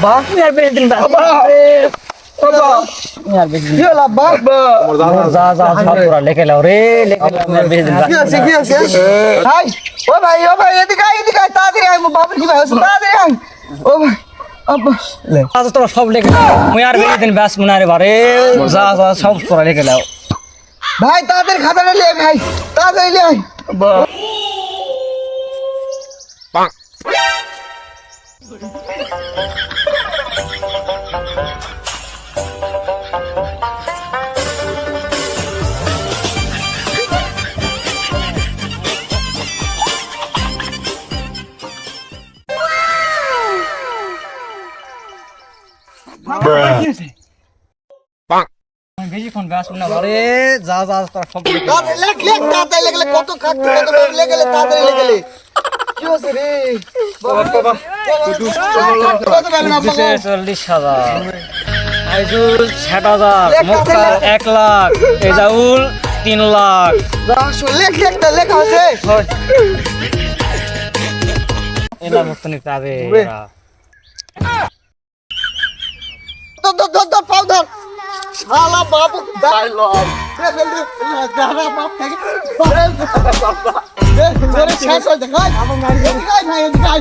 বাপ यार बेच दिन बाबा यार बेच दिन কি হলো আব্বা जा जा सब पूरा लेके लाओ रे लेके लाओ यार बेच दिन কি আছে হাই ও ভাই এদিকে আয় তাড়াতাড়ি আয় বাবা কি ভাই তাড়াতাড়ি আয় ও ভাই আব্বা ले आज तो सब लेके मैं यार बेच दिन बस मुना रे बारे जा जा सब पूरा लेके लाओ ভাই তাড়াতাড়ি খাতাটা লে ভাই তাড়াতাড়ি লে আয় मैं भेजी फोन बस मुना बारे जा जा तो सब लेके লেখ তাড়াতাড়ি লেগেলে কত খাটতে কত লেগেলে তাড়াতাড়ি লেগেলে কি হচ্ছে রে বাবা কত বেলা না বাবা 40,000 আইজুল 60,000 মুক্তার 1 লাখ এজাউল 3 লাখ লেখ লেখা আছে এলা মুক্ত নিতে হবে ধর পাও ধর শালা বাবু ডায়লগ দাদা বাপ থেকে শেষ হয়ে যায় ভাই ভাই